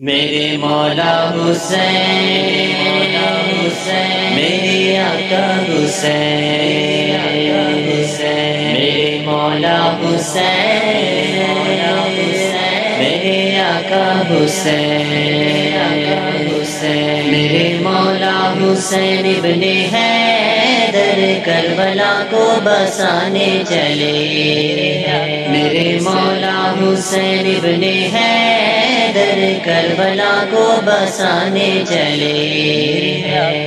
میرے مولا حسین، میرے آقا حسین، میرے مولا حسین، میرے آقا حسین، میرے مولا حسین ابن حیدر کربلا کو بسانے چلے، میرے مولا حسین ابن حیدر کربلا کو بسانے چلے،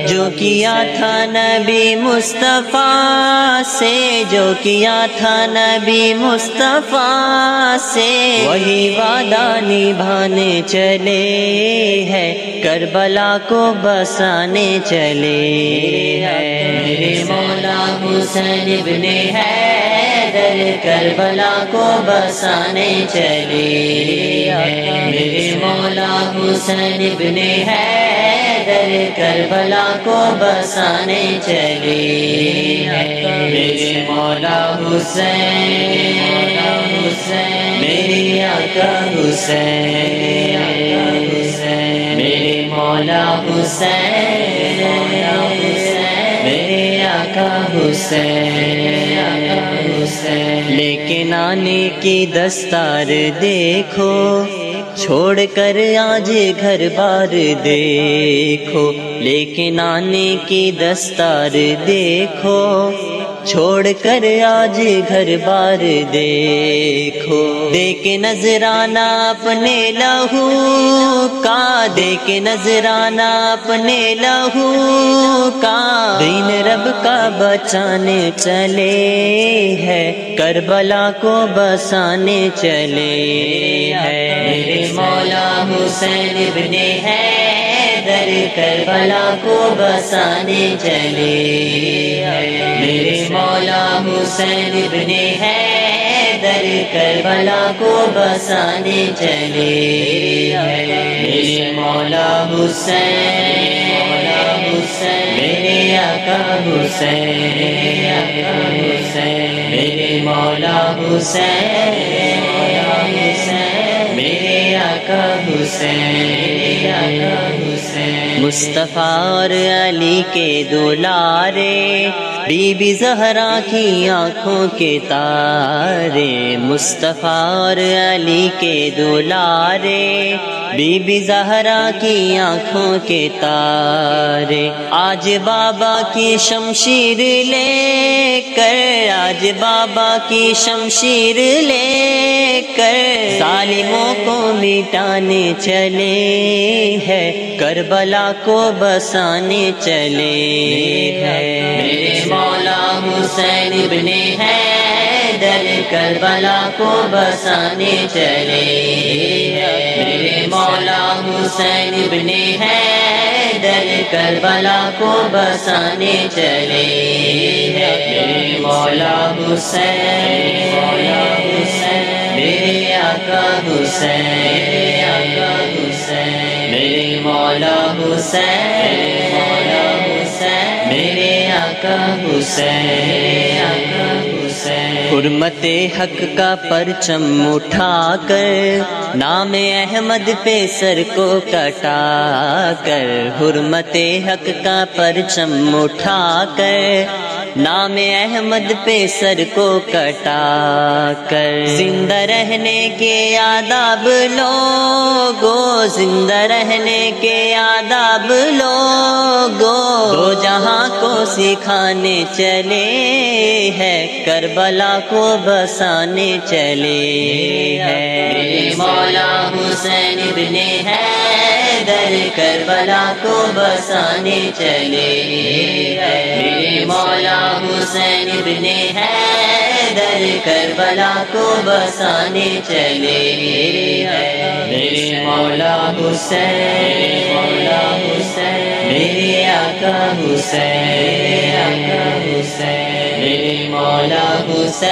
جو کیا تھا نبی مصطفیٰ سے، جو کیا تھا نبی مصطفیٰ سے، وہی وعدہ نبھانے چلے ہیں، کربلا کو بسانے چلے ہیں، میرے مولا حسین ابن حیدر کربلا کو بسانے چلے، میرے مولا حسین ابن حیدر کربلا کو بسانے چلے، میرے مولا حسین، میرے آقا حسین، میرے مولا حسین، میرے آقا حسین، لیکن آنے کی دستار دیکھو، چھوڑ کر آج گھر بار دیکھو، لیکن آنے کی دستار دیکھو، چھوڑ کر آج گھر بار دیکھو، دیکھ نذرانہ اپنے لہو کا، دیکھ نذرانہ اپنے لہو کا، دین رب کا بچانے چلے ہیں، کربلا کو بسانے چلے ہیں، میرے مولا حسین ابن حیدر کربلا کو بسانے چلے، میرے مولا حسین ابن حیدر کربلا کو بسانے چلے، میرے مولا حسین، میرے آقا حسین، میرے مولا حسین، میرے آقا حسین، مصطفیٰ اور علی کے دولارے، بی بی زہرا کی آنکھوں کے تارے، مصطفیٰ اور علی کے دولارے، بی بی زہرا کی آنکھوں کے تارے، آج بابا کی شمشیر لے کر، آج بابا کی شمشیر لے کر، ظالموں کو مٹانے چلے ہیں، کربلا کو بسانے چلے ہیں، میرے مولا حسین ابن حیدر کربلا کو بسانے چلے، میرے مولا حسین ابن حیدر کربلا کو بسانے چلے، میرے مولا حسین، میرے آقا حسین، میرے مولا حسین، میرے آقا حسین، حرمت حق کا پرچم اٹھا کر، نام احمد پہ سر کو کٹا کر، حرمت حق کا پرچم اٹھا کر، نام احمد پہ سر کو کٹا کر، زندہ رہنے کے آداب لوگو، زندہ رہنے کے آداب لوگو، دو جہاں کو سکھانے چلے ہیں، کربلا کو بسانے چلے ہیں، میرے مولا حسین ابن حیدر کربلا کو بسانے چلے، میرے مولا حسین ابن حیدر کربلا کو بسانے چلے، میرے مولا حسین، میرے آقا حسین، میرے مولا حسین،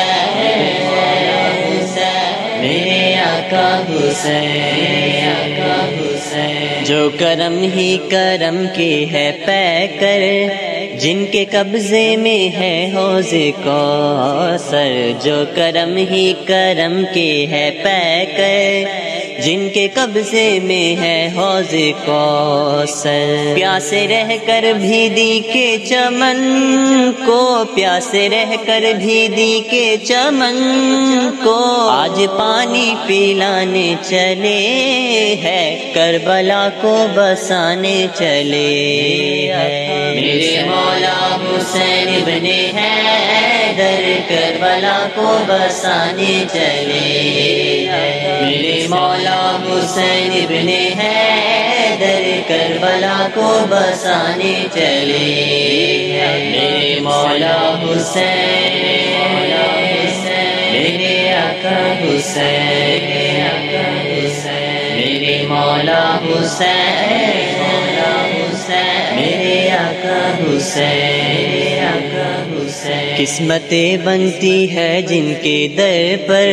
میرے آقا حسین، جو کرم ہی کرم کے ہے پیکر، جن کے قبضے میں ہے حوض کوثر، جو کرم ہی کرم کے ہے پیکر، جن کے قبضے میں ہے حوض کوثر۔ پیاسے رہ کر بھی دی کے چمن کو، پیاسے رہ کر بھی دی کے چمن کو، آج پانی پلانے چلے ہیں، کربلا کو بسانے چلے ہیں۔ میرے مولا حسین ابن حیدر کربلا کو بسانے چلے ہیں۔ میرے مولا حسین ابن حیدر کربلا کو بسانے چلے ہیں۔ میرے مولا حسین، میرے آقا حسین، میرے مولا حسین، میرے آقا حسین۔ قسمتیں بنتی ہے جن کے در پر،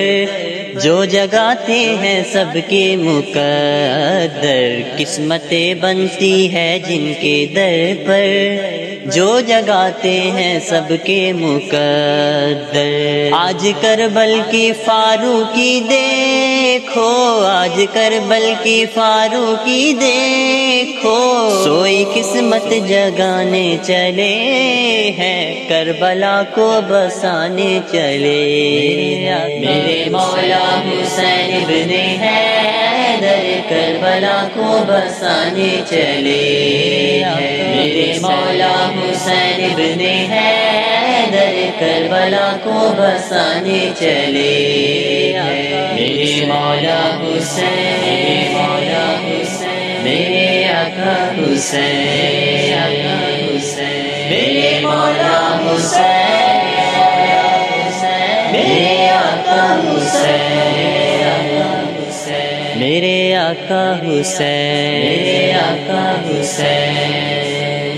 جو جگاتے ہیں سب کے مقدر۔ قسمتیں بنتی ہے جن کے در پر، جو جگاتے ہیں سب کے مقدر۔ آج کربل کی فاروقی دیکھو، آج کربل کی فاروقی دیکھو، سوئی قسمت جگانے چلے ہیں، کربلا کو بسانے چلے۔ میرے مولا حسین ابن حیدر کربلا کو بسانے چلے ہیں۔ میرے مولا حسین ابن حیدر کربلا کو بسانے چلے ہیں۔ میرے مولا حسین، مولا حسین، میرے آقا حسین، میرے مولا حسین، میرے آقا حسین، میرے آقا حسین، میرے آقا حسین۔